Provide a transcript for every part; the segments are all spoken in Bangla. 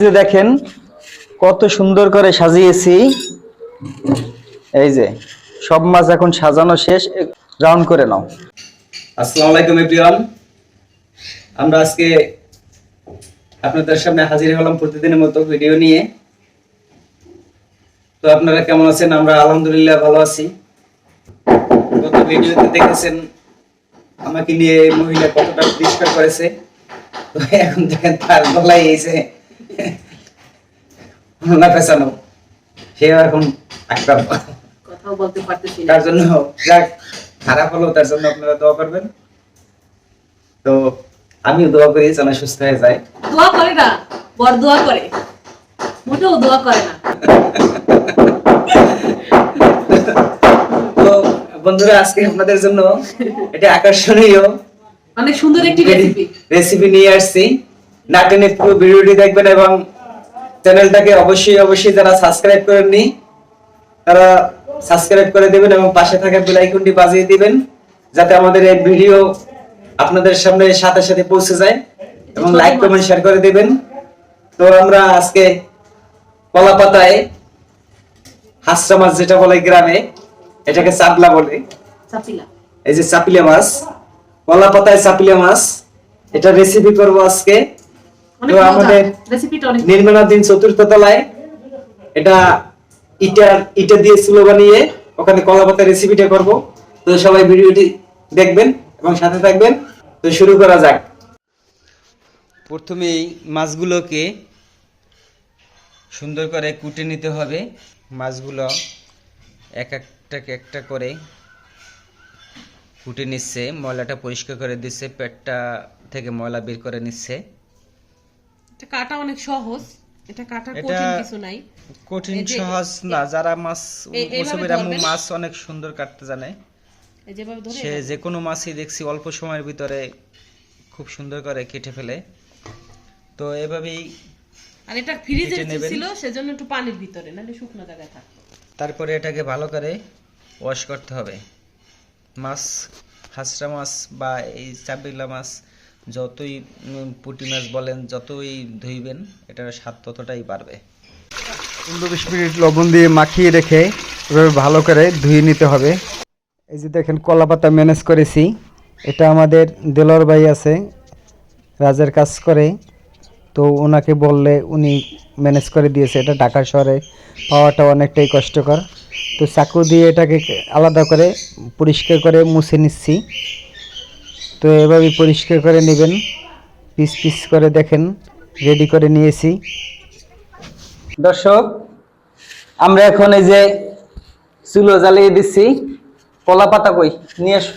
যে দেখেন কত সুন্দর করে সাজিয়েছি। এই যে সব মাছ এখন সাজানো শেষ, রাউন্ড করে নাও। আসসালামু আলাইকুম এভরিওয়ান, আমরা আজকে আপনাদের সামনে হাজির হলাম প্রতিদিনের মতো ভিডিও নিয়ে। তো আপনারা কেমন আছেন? আমরা আলহামদুলিল্লাহ ভালো আছি। গত ভিডিওতে দেখেছেন আমাকে নিয়ে মহিলা কতটা পরিষ্কার করেছে। তো এখন দেখেন তার গলায় এসে না পেছানো, সে এখন কথাও বলতে পারতেছি না। তার জন্য যাক খারাপ হলো, তার জন্য আপনারা দোয়া করবেন। তো আমিও দোয়া করি যেন সুস্থ হয়ে যায়। দোয়া করে না, বড় দোয়া করে, মোটেও দোয়া করে না। তো বন্ধুরা, আজকে আপনাদের জন্য এটা আকর্ষণীয় অনেক সুন্দর একটি রেসিপি নিয়ে আসছি। না টেনে পুরো ভিডিওটি দেখবেন এবং চ্যানেলটাকে অবশ্যই যারা সাবস্ক্রাইব করেননি তারা সাবস্ক্রাইব করে দিবেন এবং পাশে থাকা বেল আইকনটি বাজিয়ে দিবেন, যাতে আমাদের এই ভিডিও আপনাদের সামনে সাথে সাথে পৌঁছে যায়, এবং লাইক কমেন্ট শেয়ার করে দিবেন। তো আমরা আজকে কলা পাতায় হাঁসটা মাছ, যেটা বলে গ্রামে, এটাকে চাপলা বলে। এই যে চাপিলা মাছ, কলা পাতায় চাপিলা মাছ, এটা রেসিপি করব আজকে। তো আমাদের নির্মাণাধীন চতুর্থ তলায় এটা ইটা দিয়ে চুলো বানিয়ে ওখানে কলা পাতার রেসিপিটা করব। তো সবাই ভিডিওটি দেখবেন এবং সাথে থাকবেন। তো শুরু করা যাক। প্রথমেই মাছগুলোকে সুন্দর করে কুটে নিতে হবে। মাছগুলো এক একটা করে কুটে নিচ্ছে, ময়লাটা পরিষ্কার করে দিচ্ছে, পেটটা থেকে ময়লা বের করে নিচ্ছে। এটা কাটা অনেক সহজ, এটা কাটা কঠিন কিছু নাই। কঠিন সহজ না, যারা মাছ মুসবির আম্মু মাছ অনেক সুন্দর কাটতে জানে, সে যে কোনো মাছই দেখছি অল্প সময়ের ভিতরে খুব সুন্দর করে কেটে ফেলে। তো এভাবেই, আর এটা ফ্রিজে ছিল সেজন্য একটু পানির ভিতরে, নালে শুকনো জায়গায় থাকতো। তারপরে এটাকে ভালো করে ওয়াশ করতে হবে। মাছ, হাঁসরা মাছ বা এই চাপিলা মাছ, যতই পুঁটি মাছ বলেন, যতই ধুইবেন এটার স্বাদ ততটাই বাড়বে। 15-20 মিনিট লবণ দিয়ে মাখিয়ে রেখে এভাবে ভালো করে ধুয়ে নিতে হবে। এই যে দেখেন কলা পাতা ম্যানেজ করেছি। এটা আমাদের দেলোয়ার ভাই আছে, রাজের কাজ করে, তো ওনাকে বললে উনি ম্যানেজ করে দিয়েছে। এটা ঢাকা শহরে পাওয়াটা অনেকটাই কষ্টকর। তো চাকু দিয়ে এটাকে আলাদা করে পরিষ্কার করে মুছে নিচ্ছি। তো এভাবে পরিষ্কার করে নেবেন, পিস পিস করে দেখেন রেডি করে নিয়েছি। দর্শক, আমরা এখন এই যে চুলো জ্বালিয়ে দিচ্ছি। কলা পাতা কই নিয়ে এসো।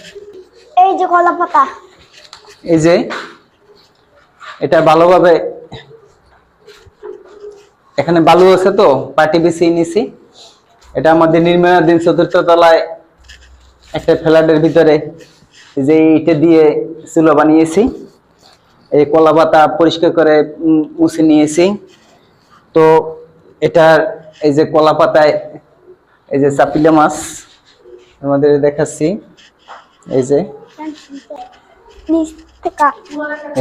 এই যে কলা পাতা, এই যে এটা ভালোভাবে, এখানে বালু আছে তো পাটি বিছিয়ে নিছি। এটা আমাদের নির্মাণাধীন চতুর্থ তলায় একটা ফ্ল্যাটের ভিতরে যে ইটে দিয়ে চুলো বানিয়েছি। এই কলা পাতা পরিষ্কার করে মুছে নিয়েছি। তো এটার এই যে কলা পাতায় এই যে চাপিলা মাছ আমাদের দেখাচ্ছি। এই যে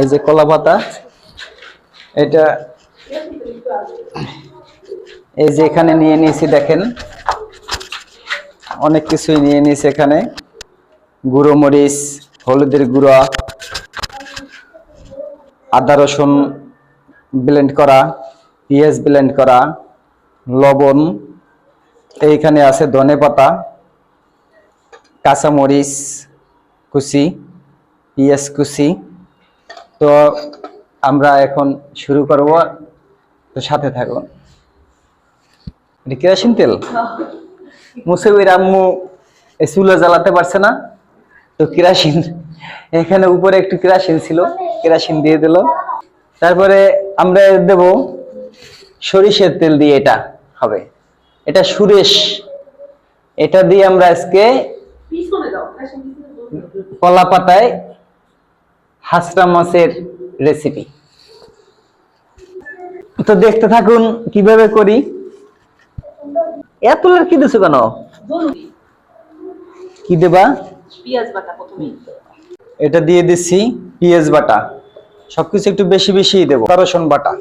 এই যে কলা পাতা, এটা এই যে এখানে নিয়ে নিয়েছি। দেখেন অনেক কিছুই নিয়ে নিয়েছি এখানে। গুঁড়ো মরিচ, হলুদের গুঁড়া, আদা রসুন ব্লেন্ড করা, পেঁয়াজ ব্লেন্ড করা, লবণ, এইখানে আছে ধনে পাতা, কাঁচামরিচ কুচি, পেঁয়াজ কুচি। তো আমরা এখন শুরু করব, তো সাথে থাকুন। এটা কেরোসিন তেল। মুসবির আম্মু এই চুলো জ্বালাতে পারছে না, তো কেরোসিন এখানে উপরে একটু কেরোসিন ছিল, কেরোসিন দিয়ে দিল। তারপরে আমরা দেব সরিষার তেল দিয়ে, এটা হবে, এটা সুরেশ। এটা দিয়ে আমরা আজকে কলা পাতায় হাঁসরা মাছের রেসিপি। তো দেখতে থাকুন কিভাবে করি। এত কি দিছো কেন? কি দেবা? পেঁয়াজ বাটা প্রথমে এটা দিয়ে দিচ্ছি পেঁয়াজ বাটা, সবকিছু একটু বেশি বেশি দেবো। রসুন বাটা,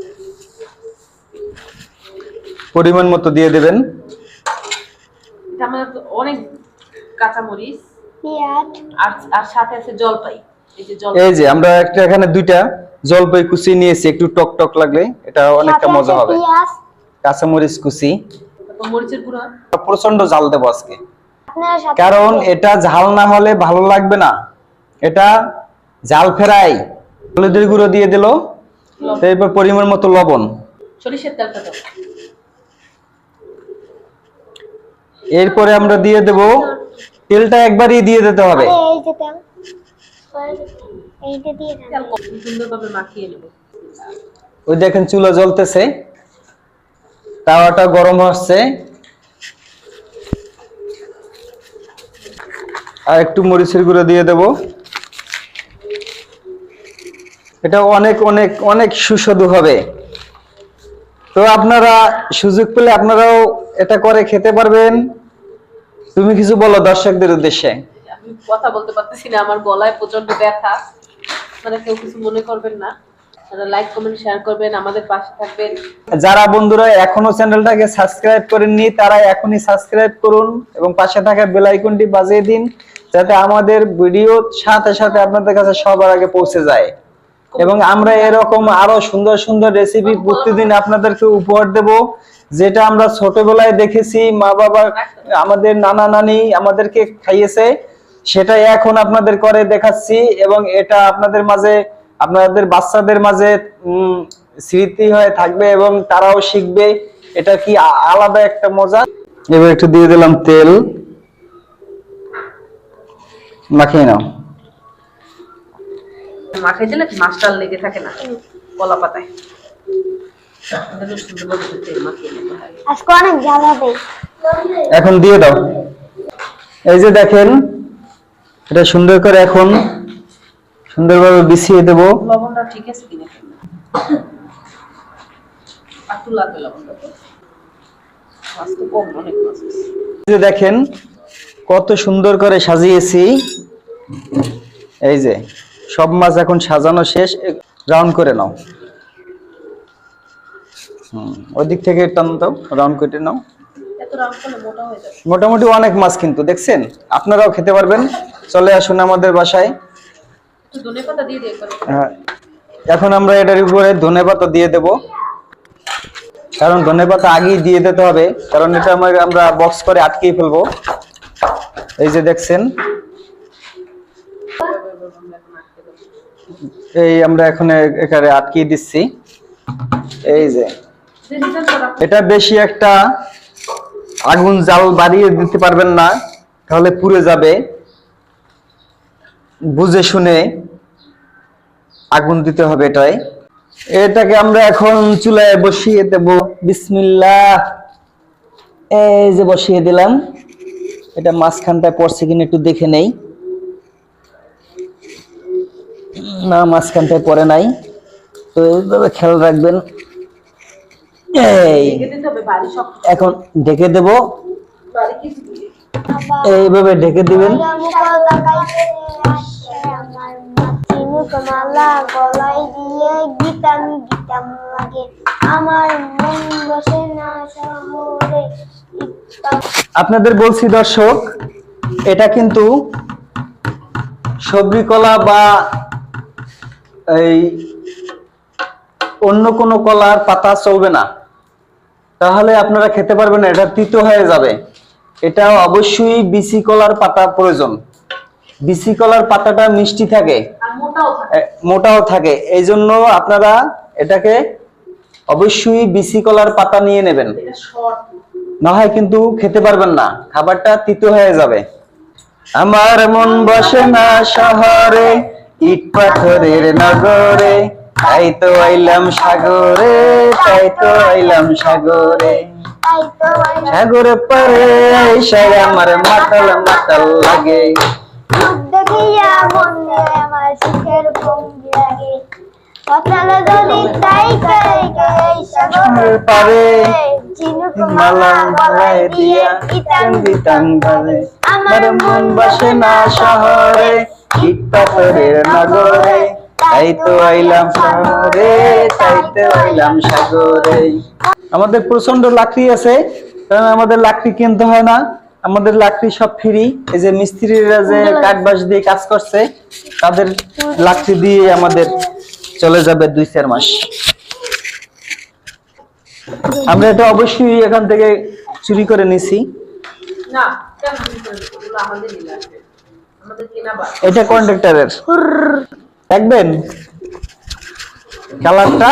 পরিমাণ মতো দিয়ে দেবেন। এটা আমার অনেক কাঁচামরিচ পেঁয়াজ আর সাথে আছে জলপাই। এই যে এই যে আমরা একটা এখানে দুইটা জলপাই কুচি নিয়েছি, একটু টক টক লাগলে এটা অনেকটা মজা হবে। পেঁয়াজ কাঁচামরিচ কুচি, মরিচের গুঁড়া। প্রচন্ড ঝাল দেবো আজকে, আপনার সাথে কারণ এটা ঝাল না হলে ভালো লাগবে না। এটা ঝাল ফেরাই। হলুদের গুঁড়ো দিয়ে দিল, এরপর পরিমাণ মতো লবণ, সরিষার তেলটা দাও। এরপরে আমরা দিয়ে দেব তেলটা একবারই দিয়ে দিতে হবে। এই যে তেল এইটা দিয়ে দেন। তেল কম সুন্দরভাবে মাখিয়ে নেব। ওই দেখেন চুলা জ্বলতেছে, তাওয়াটা গরম হচ্ছে। আর একটু মরিচের গুঁড়ো দিয়ে দেব। এটা অনেক অনেক অনেক সুস্বাদু হবে। তো আপনারা সুযোগ পেলে আপনারাও এটা করে খেতে পারবেন। তুমি কিছু বলো দর্শকদের উদ্দেশ্যে। আমি কথা বলতে পারতেছি না, আমার গলায় প্রচন্ড ব্যথা। মানে কেউ কিছু মনে করবেন না, লাইক কমেন্ট শেয়ার করবেন, আমাদের পাশে থাকবেন। যারা বন্ধুরা এখনো চ্যানেলটাকে সাবস্ক্রাইব করেননি তারা এখনই সাবস্ক্রাইব করুন এবং পাশে থাকা বেল আইকনটি বাজিয়ে দিন, যাতে আমাদের ভিডিও সাথে সাথে আপনাদের কাছে সবার আগে পৌঁছে যায়। এবং আমরা এরকম আরো সুন্দর সুন্দর রেসিপি প্রতিদিন আপনাদেরকে উপহার দেব, যেটা আমরা ছোটবেলায় দেখেছি, মা বাবা আমাদের নানা নানি আমাদেরকে খাইয়েছে, সেটাই এখন আপনাদের করে দেখাচ্ছি। এবং এটা আপনাদের মাঝে, আপনাদের বাচ্চাদের মাঝে স্মৃতি হয়ে থাকবে এবং তারাও শিখবে এটা কি আলাদা একটা মজা। এবার একটু দিয়ে দিলাম তেল, মাখিয়ে নাও। মাখাই দিলে মাছটা লেগে থাকে না কলা পাতায়। সুন্দরভাবে তেল মাখিয়ে নেবো। আজকে অনেক ঝাল হবে। এখন দিয়ে দাও। এই যে দেখেন এটা সুন্দর করে এখন সুন্দরভাবে বিছিয়ে দেব। লবণটা ঠিক আছে কিনা একটু লাগবে লবণটা, মাছ তো কম, অনেক মাছ আছে। এই যে দেখেন কত সুন্দর করে সাজিয়েছি। এই যে সব মাছ এখন সাজানো শেষ, রাউন্ড করে নাও। ওই দিক থেকে টান দাও, রাউন্ড করে নাও। এত রাউন্ড করলে মোটা হয়ে যাবে। মোটামুটি অনেক মাছ কিন্তু দেখছেন, আপনারাও খেতে পারবেন। চলে আসুন আমাদের বাসায়। একটু ধনেপাতা দিয়ে দিয়ে করে। হ্যাঁ, এখন আমরা এটার উপরে ধনেপাতা দিয়ে দেব, কারণ ধনেপাতা আগেই দিয়ে দিতে হবে, কারণ এটা আমরা বক্স করে আটকিয়ে ফেলবো। এই যে দেখছেন, এই আমরা এখন এখানে আটকিয়ে দিচ্ছি। এই যে এটা বেশি একটা আগুন জাল বাড়িয়ে দিতে পারবেন না, তাহলে পুড়ে যাবে। বুঝে শুনে আগুন দিতে হবে এটাই। এটাকে আমরা এখন চুলায় বসিয়ে দেব। বিসমিল্লাহ। এই যে বসিয়ে দিলাম। এটা মাঝখানটায় পড়ছে কিনা একটু দেখে নেই। না, মাঝখানটায় পড়ে নাই, তো এইভাবে খেয়াল রাখবেন। এই এখন ঢেকে দেব, এইভাবে ঢেকে দিবেন। মালা গলায় দিয়ে গীতাম গীতাম লাগে, আমার মন বসে না শহরে। আপনাদের বলছি দর্শক, এটা কিন্তু সবরি কলা বা এই অন্য কোনো কলার পাতা চলবে না, তাহলে আপনারা খেতে পারবেন না, এটা তিতো হয়ে যাবে। এটা অবশ্যই বিচি কলার পাতা প্রয়োজন। বিচি কলার পাতাটা মিষ্টি থাকে, মোটাও থাকে, এই জন্য আপনারা এটাকে অবশ্যই বিচি কলার পাতা নিয়ে নেবেন, না হয় কিন্তু খেতে পারবেন না, খাবারটা তিতো হয়ে যাবে। আমার মন বসে না শহরে, ইট পাথরের নগরে, তাই তো আইলাম সাগরে, তাই তো আইলাম সাগরে। সাগরে পারে আইসা আমার মাতাল মাতাল লাগে, দেখিয়া মনে আমার সুখের ভঙ্গি লাগে। সকালে যদি তাই গাই গাই সাগর পারে, ঝিনুক মালা গলায় দিয়ে গীতাং গীতাং ভাবে। আমার মন বসে না শহরে, ইট পাথরের নগরে, তাই তো আইলাম সাগরে, তাই তো আইলাম সাগরে। আমাদের প্রচন্ড লাকড়ি আছে, কারণ আমাদের লাকড়ি কিনতে হয় না, আমাদের লাকড়ি সব ফ্রি। এই যে মিস্ত্রিরা যে কাঠ বাঁশ দিয়ে কাজ করছে, তাদের লাকড়ি দিয়ে আমাদের চলে যাবে 2-4 মাস। আমরা এটা অবশ্যই এখান থেকে চুরি করে নিছি। না কেন এগুলো আমাদেরই লাগবে, আমাদের কেনা বাস। এটা কন্ট্রাক্টরের, দেখবেন কালারটা।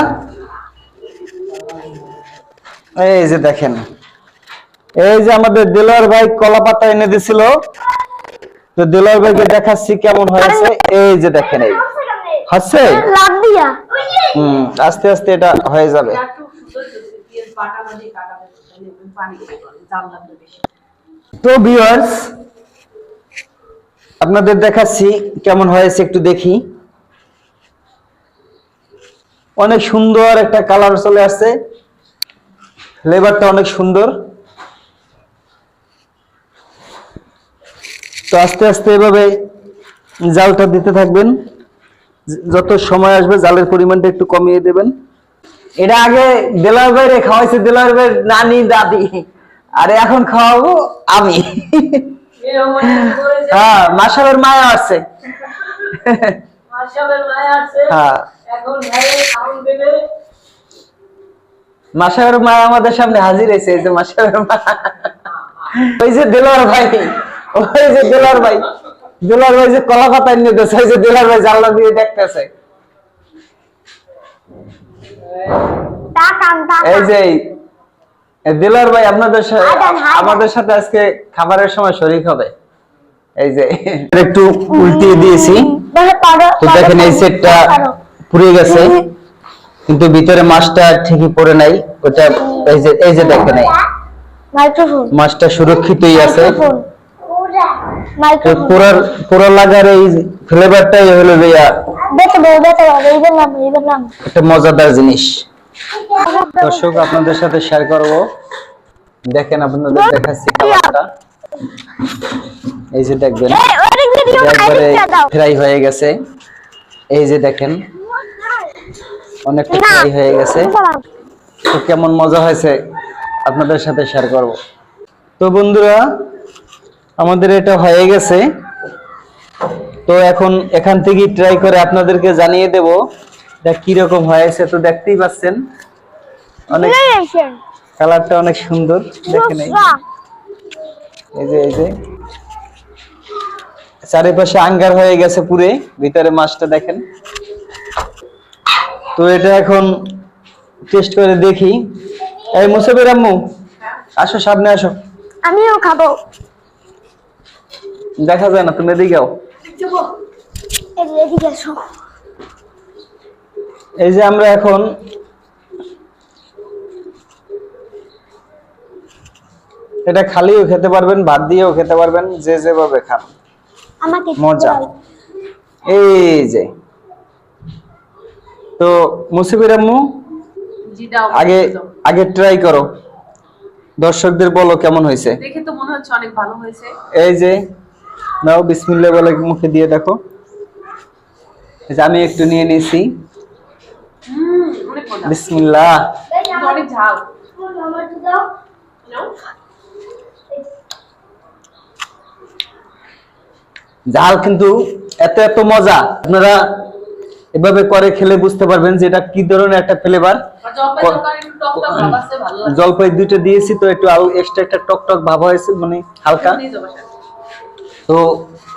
এই যে দেখেন, এই যে আমাদের দেলোয়ার ভাই কলা পাতা এনে দিছিল, তো দেলোয়ার ভাইকে দেখাচ্ছি কেমন হয়েছে। এই যে দেখেন, এই হচ্ছে লাভ দিয়া আস্তে আস্তে এটা হয়ে যাবে। একটু সুন্দর হয়েছে, দিয়ে পাটা মাঝে কাটা হয়েছে, পানি দিয়ে জাল লাগবে বেশি। তো ভিউয়ার্স, আপনাদের দেখাচ্ছি কেমন হয়েছে, একটু দেখি। অনেক সুন্দর একটা কালার চলে আসছে, ফ্লেভারটা অনেক সুন্দর। তো আস্তে আস্তে এভাবে জালটা দিতে থাকবেন, যত সময় আসবে জালের পরিমাণটা একটু কমিয়ে দেবেন। এটা আগে দেলোয়ার ভাইরে খাওয়াইছে দেলোয়ার ভাইয়ের নানি দাদি, আর এখন খাওয়াবো আমি। হ্যাঁ, মাশাআল্লাহর মায়া আছে। মাশাআল্লাহর মায়া আছে। হ্যাঁ, এখন ভাইয়ে খাওন দেবে। মাশাআল্লাহর মায়া আমাদের সামনে হাজির হয়েছে। এই যে মাশাআল্লাহর মা, ওই যে দেলোয়ার ভাই, ওই যে দেলোয়ার ভাই, দেলোয়ার ভাই যে কলা পাতা নিয়ে দিয়েছে, ওই যে দেলোয়ার ভাই জানলা দিয়ে দেখতেছে। এই যে দেলোয়ার ভাই আপনাদের আমাদের সাথে আজকে খাবারের সময় শরীক হবে। এই যে একটু উল্টিয়ে দিয়েছি, তো দেখেন এই সেটটা পুড়ে গেছে, কিন্তু ভিতরে মাছটা ঠিকই পড়ে নাই। ওটা এই যে দেখেন, এই মাইক্রোফোন মাছটা সুরক্ষিতই আছে। মাইক্রোফোন পুরো লাগার এই ফ্লেভারটাই হলো ভাইয়া একটা মজাদার জিনিস। দর্শক, আপনাদের সাথে শেয়ার করব। দেখেন, আপনাদের দেখাচ্ছি খাবারটা। এই যে দেখবেন, একবারে ফ্রাই হয়ে গেছে। এই যে দেখেন, অনেকটা ফ্রাই হয়ে গেছে। তো কেমন মজা হয়েছে আপনাদের সাথে শেয়ার করব। তো বন্ধুরা, আমাদের এটা হয়ে গেছে। তো এখন এখান থেকে ট্রাই করে আপনাদেরকে জানিয়ে দেব এটা কিরকম হয়েছে। তো দেখতেই পাচ্ছেন, অনেক কালারটা অনেক সুন্দর। দেখেন, এই যে চারিপাশে আঙ্গার হয়ে গেছে পুরে, ভিতরে মাছটা দেখেন। তো এটা এখন টেস্ট করে দেখি। এই মুসাফির আম্মু, আসো, সামনে আসো। আমিও খাবো। দেখা যায় না, তুমি এদিকে যাও। এদিকে আসো। এই যে আমরা এখন এটা খালিও খেতে পারবেন, ভাত দিয়েও খেতে পারবেন, যে যেভাবে খান, আমাকে মজা। এই যে, তো মুসাফির আম্মু আগে ট্রাই করো, দর্শকদের বলো কেমন হয়েছে। দেখে তো মনে হচ্ছে অনেক ভালো হয়েছে। এই যে নাও, বিসমিল্লাহ বলে মুখে দিয়ে দেখো। এই যে আমি একটু নিয়ে নিয়েছি, অনেক মজা, বিসমিল্লাহ। অনেক ঝাল। ঝাল কিন্তু এত মজা। আপনারা এভাবে করে খেলে বুঝতে পারবেন যে এটা কি ধরনের একটা ফ্লেভার। জলপাই দুইটা দিয়েছি, তো একটু আরো এক্সট্রা একটা টক ভাব হয়েছে, মানে হালকা। তো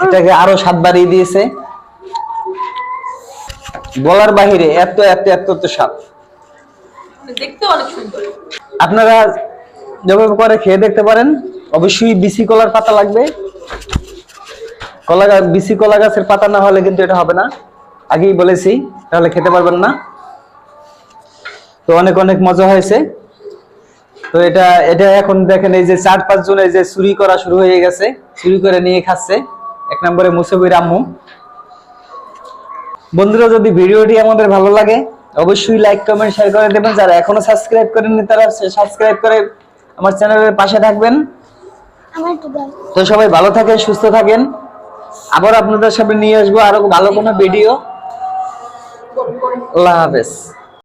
এটাকে আরো স্বাদ বাড়িয়ে দিয়েছে, বলার বাহিরে এত স্বাদ। দেখতে অনেক সুন্দর। আপনারা যেভাবে করে খেয়ে দেখতে পারেন। অবশ্যই বিসি কলার পাতা লাগবে, বিসি কলা গাছের পাতা না হলে কিন্তু এটা হবে না, আগেই বলেছি, তাহলে খেতে পারবেন না। তো অনেক মজা হয়েছে। তো এটা এখন দেখেন, এই যে 4-5 জন এই যে চুরি করা শুরু হয়ে গেছে, চুরি করে নিয়ে খাচ্ছে। 1 নম্বরে মুসাফির আম্মু। বন্ধুরা, যদি ভিডিওটি আমাদের ভালো লাগে অবশ্যই লাইক, কমেন্ট, শেয়ার করে দেবেন। যারা এখনো সাবস্ক্রাইব করেননি তারা সাবস্ক্রাইব করে আমার চ্যানেলের পাশে থাকবেন। তো সবাই ভালো থাকেন, সুস্থ থাকেন। আবার আপনাদের সামনে নিয়ে আসবো আরো ভালো কোনো ভিডিও। আল্লাহ হাফেজ।